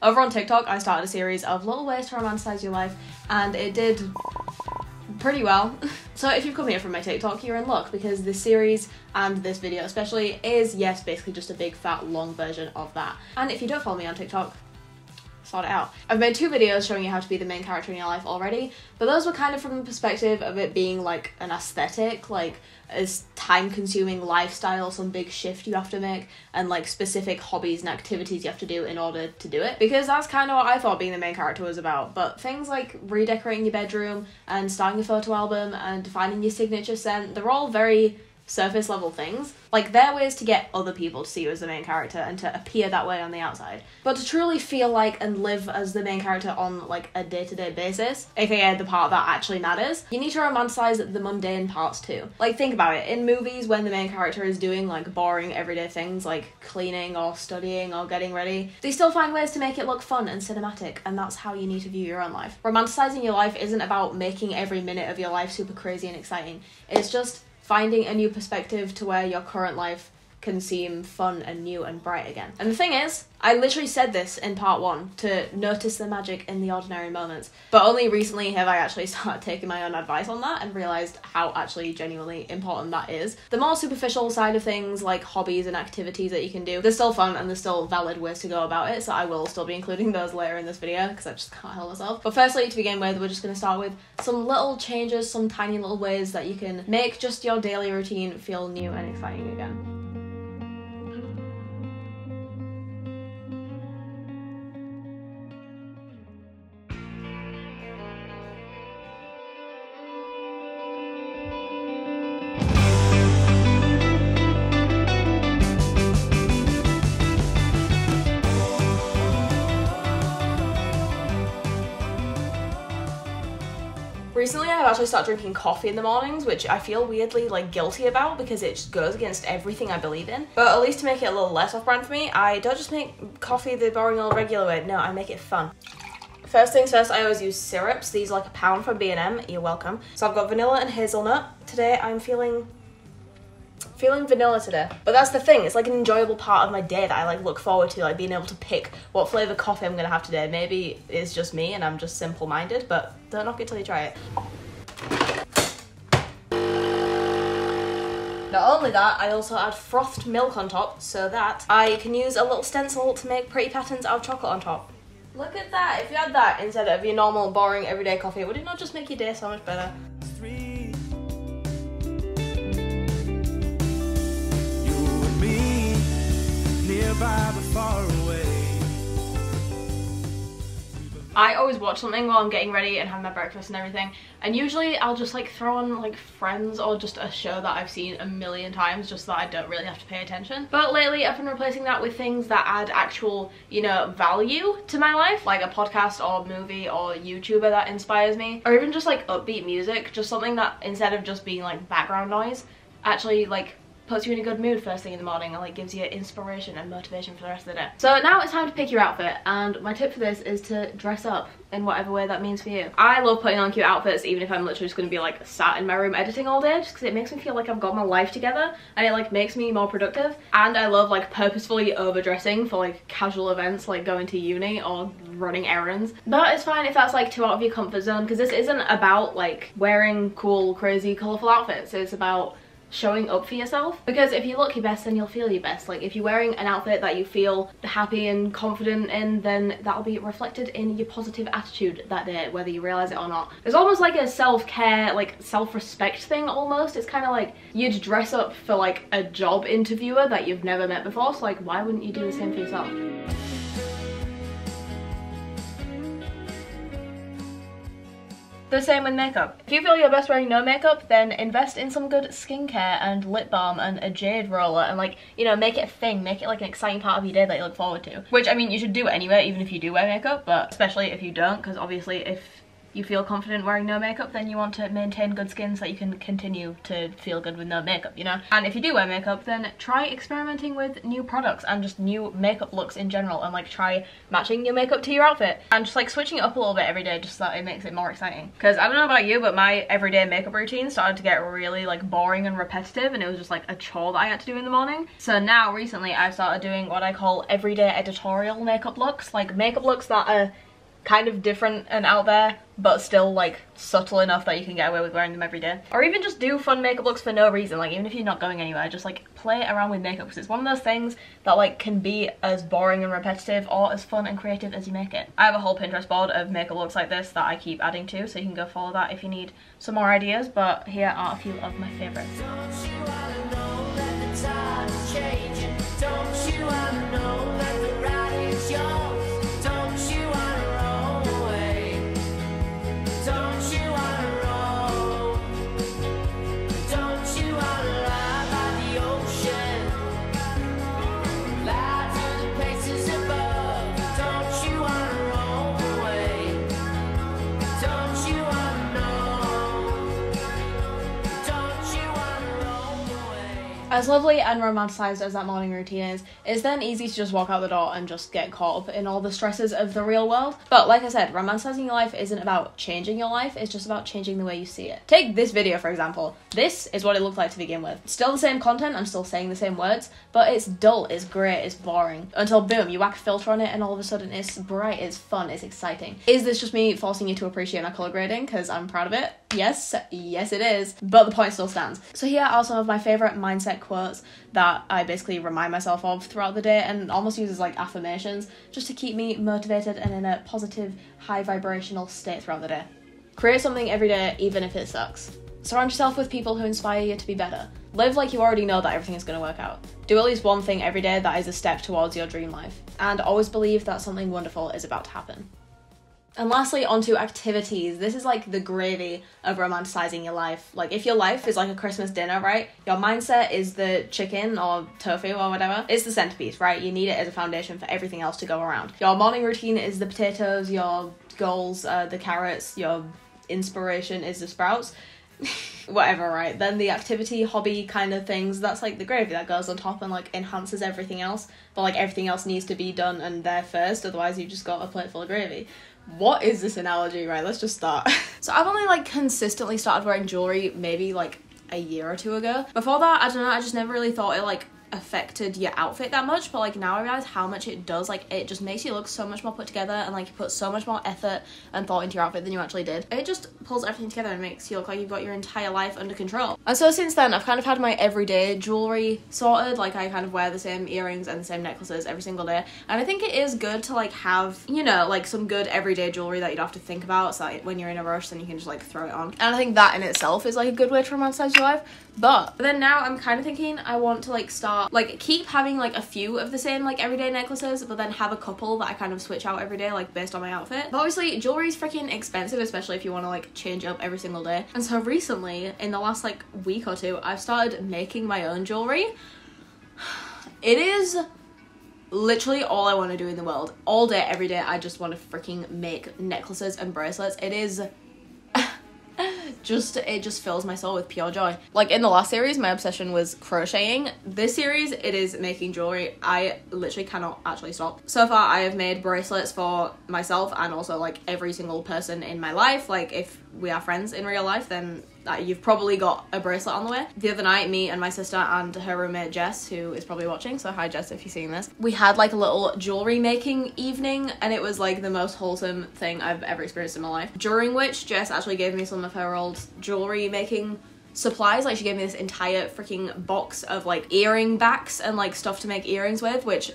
Over on TikTok, I started a series of little ways to romanticize your life, and it did pretty well. So if you've come here from my TikTok, you're in luck, because this series and this video especially is, yes, basically just a big fat long version of that. And if you don't follow me on TikTok, sort it out. I've made 2 videos showing you how to be the main character in your life already, but those were kind of from the perspective of it being like an aesthetic, like a time-consuming lifestyle, some big shift you have to make, and like specific hobbies and activities you have to do in order to do it, because that's kind of what I thought being the main character was about. But things like redecorating your bedroom and starting a photo album and finding your signature scent, they're all very surface level things. Like, they're ways to get other people to see you as the main character and to appear that way on the outside. But to truly feel like and live as the main character on like a day-to-day basis, aka the part that actually matters, you need to romanticize the mundane parts too. Like, think about it. In movies, when the main character is doing like boring everyday things like cleaning or studying or getting ready, they still find ways to make it look fun and cinematic, and that's how you need to view your own life. Romanticizing your life isn't about making every minute of your life super crazy and exciting. It's just finding a new perspective to where your current life can seem fun and new and bright again. And the thing is, I literally said this in part 1, to notice the magic in the ordinary moments, but only recently have I actually started taking my own advice on that and realised how actually genuinely important that is. The more superficial side of things, like hobbies and activities that you can do, they're still fun and there's still valid ways to go about it, so I will still be including those later in this video because I just can't help myself. But firstly, to begin with, we're just going to start with some little changes, some tiny little ways that you can make just your daily routine feel new and exciting again. Recently, I've actually started drinking coffee in the mornings, which I feel weirdly like guilty about because it just goes against everything I believe in. But at least to make it a little less off-brand for me, I don't just make coffee the boring old regular way. No, I make it fun. First things first, I always use syrups. These are like £1 from B&M. You're welcome. So I've got vanilla and hazelnut. Today I'm feeling vanilla today. But that's the thing, it's like an enjoyable part of my day that I like look forward to, like being able to pick what flavour coffee I'm gonna have today. Maybe it's just me and I'm just simple-minded, but don't knock it till you try it. Not only that, I also add frothed milk on top so that I can use a little stencil to make pretty patterns out of chocolate on top. Look at that! If you had that instead of your normal, boring, everyday coffee, would it not just make your day so much better? Nearby but far away. I always watch something while I'm getting ready and having my breakfast and everything, and usually I'll just like throw on like Friends or just a show that I've seen a million times just so that I don't really have to pay attention. But lately I've been replacing that with things that add actual, you know, value to my life, like a podcast or movie or YouTuber that inspires me, or even just like upbeat music, just something that instead of just being like background noise actually like puts you in a good mood first thing in the morning and like gives you inspiration and motivation for the rest of the day. So now it's time to pick your outfit, and my tip for this is to dress up in whatever way that means for you. I love putting on cute outfits even if I'm literally just going to be like sat in my room editing all day, just because it makes me feel like I've got my life together and it like makes me more productive. And I love like purposefully overdressing for like casual events like going to uni or running errands. But it's fine if that's like too out of your comfort zone, because this isn't about like wearing cool, crazy, colourful outfits. It's about showing up for yourself, because if you look your best then you'll feel your best. Like if you're wearing an outfit that you feel happy and confident in, then that'll be reflected in your positive attitude that day, whether you realize it or not. It's almost like a self-care, like self-respect thing almost. It's kind of like you'd dress up for like a job interviewer that you've never met before, so like why wouldn't you do the same for yourself? The same with makeup. If you feel your best wearing no makeup, then invest in some good skincare and lip balm and a jade roller and like, you know, make it a thing, make it like an exciting part of your day that you look forward to. Which, I mean, you should do anyway, even if you do wear makeup, but especially if you don't, because obviously if you feel confident wearing no makeup, then you want to maintain good skin so that you can continue to feel good with no makeup, you know? And if you do wear makeup, then try experimenting with new products and just new makeup looks in general, and like try matching your makeup to your outfit and just like switching it up a little bit every day just so that it makes it more exciting. Because I don't know about you, but my everyday makeup routine started to get really like boring and repetitive, and it was just like a chore that I had to do in the morning. So now recently I've started doing what I call everyday editorial makeup looks, like makeup looks that are kind of different and out there but still like subtle enough that you can get away with wearing them every day. Or even just do fun makeup looks for no reason, like even if you're not going anywhere, just like play around with makeup, because it's one of those things that like can be as boring and repetitive or as fun and creative as you make it. I have a whole Pinterest board of makeup looks like this that I keep adding to, so you can go follow that if you need some more ideas, but here are a few of my favourites. As lovely and romanticised as that morning routine is, it's then easy to just walk out the door and just get caught up in all the stresses of the real world. But like I said, romanticising your life isn't about changing your life, it's just about changing the way you see it. Take this video for example. This is what it looked like to begin with. Still the same content, I'm still saying the same words, but it's dull, it's grey, it's boring. Until boom, you whack a filter on it and all of a sudden it's bright, it's fun, it's exciting. Is this just me forcing you to appreciate my colour grading because I'm proud of it? Yes it is, but the point still stands. So here are some of my favourite mindset quotes that I basically remind myself of throughout the day and almost use as like affirmations just to keep me motivated and in a positive, high vibrational state throughout the day. Create something every day, even if it sucks. Surround yourself with people who inspire you to be better. Live like you already know that everything is going to work out. Do at least one thing every day that is a step towards your dream life. And always believe that something wonderful is about to happen. And lastly, onto activities. This is like the gravy of romanticising your life. Like if your life is like a Christmas dinner, right? Your mindset is the chicken or tofu or whatever. It's the centerpiece, right? You need it as a foundation for everything else to go around. Your morning routine is the potatoes, your goals are the carrots, your inspiration is the sprouts. Whatever, right? Then the activity, hobby kind of things, that's like the gravy that goes on top and like enhances everything else. But like everything else needs to be done and there first, otherwise you just got a plate full of gravy. What is this analogy? Right, let's just start. So I've only like consistently started wearing jewelry maybe like a year or two ago. Before that, I don't know, I just never really thought it like affected your outfit that much, but like now I realize how much it does. Like it just makes you look so much more put together and like you put so much more effort and thought into your outfit than you actually did. It just pulls everything together and makes you look like you've got your entire life under control. And so since then I've kind of had my everyday jewelry sorted. Like I kind of wear the same earrings and the same necklaces every single day, and I think it is good to like have, you know, like some good everyday jewelry that you don't have to think about, so that when you're in a rush then you can just like throw it on. And I think that in itself is like a good way to romanticize your life. But then now I'm kind of thinking I want to like start, like keep having like a few of the same like everyday necklaces, but then have a couple that I kind of switch out every day, like based on my outfit. But obviously jewelry is freaking expensive, especially if you want to like change it up every single day. And so recently, in the last like week or two, I've started making my own jewelry. It is literally all I want to do in the world. All day, every day, I just want to freaking make necklaces and bracelets. It is it just fills my soul with pure joy. Like in the last series, my obsession was crocheting. This series, it is making jewelry. I literally cannot actually stop. So far, I have made bracelets for myself and also like every single person in my life. Like if we are friends in real life, then you've probably got a bracelet on the way. The other night, me and my sister and her roommate Jess, who is probably watching, so hi Jess if you're seeing this, we had like a little jewelry making evening, and it was like the most wholesome thing I've ever experienced in my life. During which Jess actually gave me some of her old jewelry making supplies. Like she gave me this entire freaking box of like earring backs and like stuff to make earrings with, which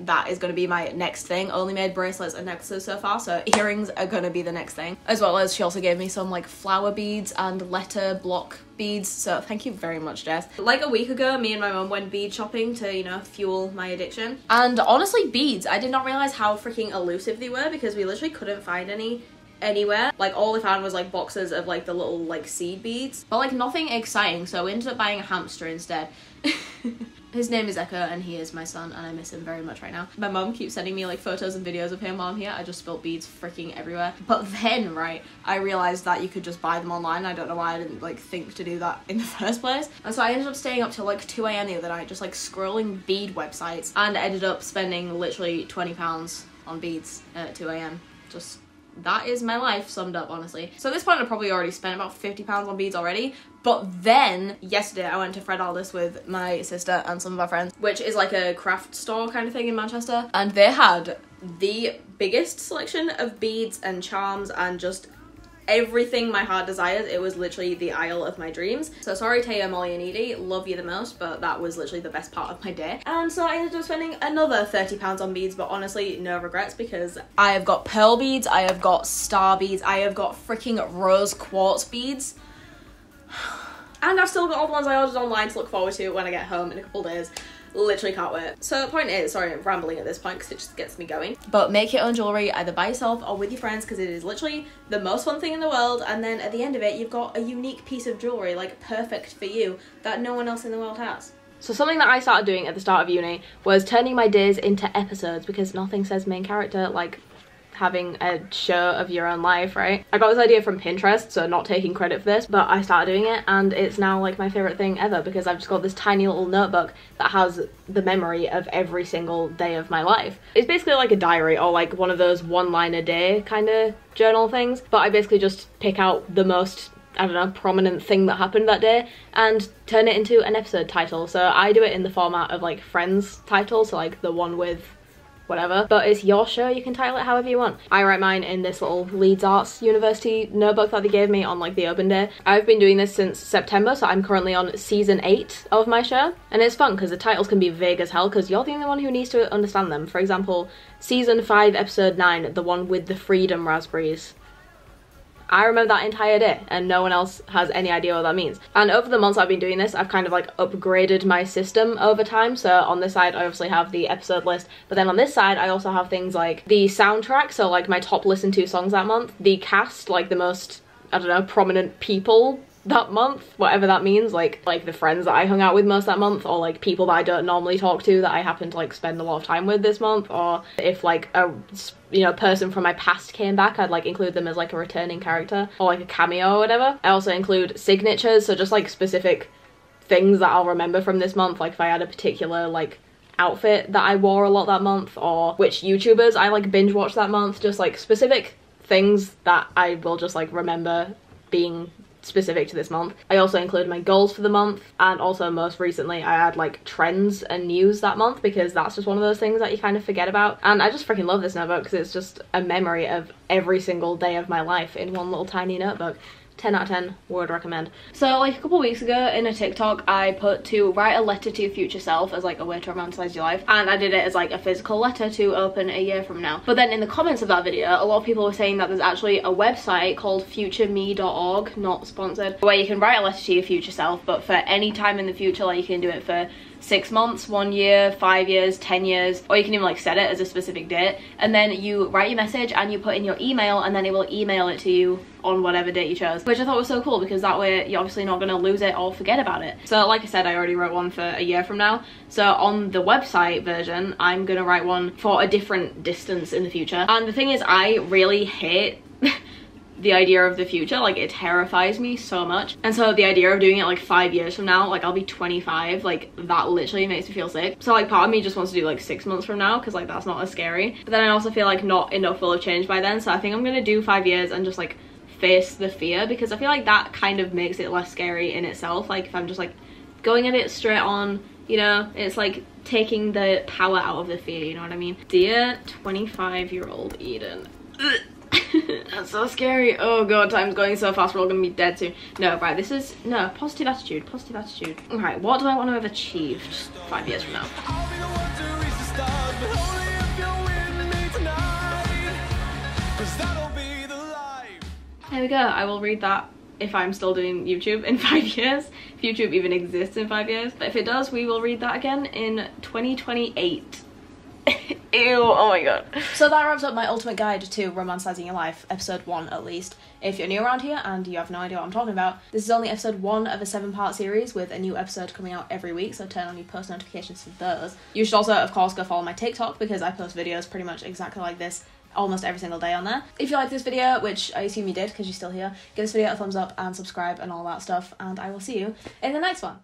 that is going to be my next thing. Only made bracelets and necklaces so far, so earrings are going to be the next thing. As well as she also gave me some like flower beads and letter block beads, so thank you very much, Jess. Like a week ago, me and my mum went bead shopping to, you know, fuel my addiction. And honestly, beads, I did not realize how freaking elusive they were because we literally couldn't find any anywhere. Like all we found was like boxes of like the little like seed beads, but like nothing exciting, so we ended up buying a hamster instead. His name is Echo and he is my son and I miss him very much right now. My mum keeps sending me like photos and videos of him while I'm here. I just spilt beads freaking everywhere. But then, right, I realised that you could just buy them online. I don't know why I didn't like think to do that in the first place. And so I ended up staying up till like 2 AM the other night just like scrolling bead websites and ended up spending literally £20 on beads at 2 AM. Just, that is my life summed up, honestly. So at this point I probably already spent about £50 on beads already. But then, yesterday, I went to Fred Aldis with my sister and some of our friends, which is like a craft store kind of thing in Manchester. And they had the biggest selection of beads and charms and just everything my heart desires. It was literally the aisle of my dreams. So sorry Taya, Molly and Edie, love you the most, but that was literally the best part of my day. And so I ended up spending another £30 on beads, but honestly no regrets because I have got pearl beads, I have got star beads, I have got freaking rose quartz beads. And I've still got all the ones I ordered online to look forward to when I get home in a couple days. Literally can't wait. So the point is, sorry I'm rambling at this point because it just gets me going, but make your own jewellery either by yourself or with your friends because it is literally the most fun thing in the world, and then at the end of it you've got a unique piece of jewellery like perfect for you that no one else in the world has. So something that I started doing at the start of uni was turning my days into episodes because nothing says main character like having a show of your own life, right? I got this idea from Pinterest, so not taking credit for this, but I started doing it and it's now like my favorite thing ever because I've just got this tiny little notebook that has the memory of every single day of my life. It's basically like a diary or like one of those one line a day kind of journal things, but I basically just pick out the most, I don't know, prominent thing that happened that day and turn it into an episode title. So I do it in the format of like Friends titles, so like the one with whatever, but it's your show, you can title it however you want. I write mine in this little Leeds Arts University notebook that they gave me on like the open day. I've been doing this since September, so I'm currently on season 8 of my show, and it's fun because the titles can be vague as hell because you're the only one who needs to understand them. For example, season 5 episode 9, the one with the freedom raspberries. I remember that entire day and no one else has any idea what that means. And over the months I've been doing this, I've kind of like upgraded my system over time. So on this side I obviously have the episode list, but then on this side I also have things like the soundtrack, so like my top listened to songs that month, the cast, like the most, I don't know, prominent people that month, whatever that means, like the friends that I hung out with most that month, or like people that I don't normally talk to that I happen to like spend a lot of time with this month, or if like a, you know, person from my past came back, I'd like include them as like a returning character or like a cameo or whatever. I also include signatures, so just like specific things that I'll remember from this month, like if I had a particular like outfit that I wore a lot that month, or which YouTubers I like binge watched that month, just like specific things that I will just like remember being specific to this month. I also include my goals for the month, and also most recently I had like trends and news that month because that's just one of those things that you kind of forget about. And I just freaking love this notebook because it's just a memory of every single day of my life in one little tiny notebook. 10 out of 10, would recommend. So like a couple weeks ago in a TikTok I put to write a letter to your future self as like a way to romanticize your life, and I did it as like a physical letter to open a year from now. But then in the comments of that video a lot of people were saying that there's actually a website called futureme.org, not sponsored, where you can write a letter to your future self, but for any time in the future. Like you can do it for 6 months, 1 year, 5 years, 10 years, or you can even like set it as a specific date, and then you write your message and you put in your email and then it will email it to you on whatever date you chose, which I thought was so cool because that way you're obviously not going to lose it or forget about it. So like I said, I already wrote one for a year from now, so on the website version I'm going to write one for a different distance in the future. And the thing is, I really hate the idea of the future, like it terrifies me so much, and so the idea of doing it like 5 years from now, like I'll be 25, like that literally makes me feel sick. So like part of me just wants to do like 6 months from now because like that's not as scary, but then I also feel like not enough will have changed by then, so I think I'm gonna do 5 years and just like face the fear, because I feel like that kind of makes it less scary in itself. Like if I'm just like going at it straight on, you know, it's like taking the power out of the fear, you know what I mean? Dear 25-year-old Eden. That's so scary. Oh god, time's going so fast, we're all gonna be dead soon. No, right, this is, no, positive attitude, positive attitude. Alright, what do I want to have achieved 5 years from now? There we go, I will read that if I'm still doing YouTube in 5 years, if YouTube even exists in 5 years. But if it does, we will read that again in 2028. Ew, oh my god. So that wraps up my ultimate guide to romanticizing your life, episode 1 at least. If you're new around here and you have no idea what I'm talking about, this is only episode 1 of a 7-part series with a new episode coming out every week, so turn on your post notifications for those. You should also, of course, go follow my TikTok because I post videos pretty much exactly like this almost every single day on there. If you like this video, which I assume you did because you're still here, give this video a thumbs up and subscribe and all that stuff, and I will see you in the next one.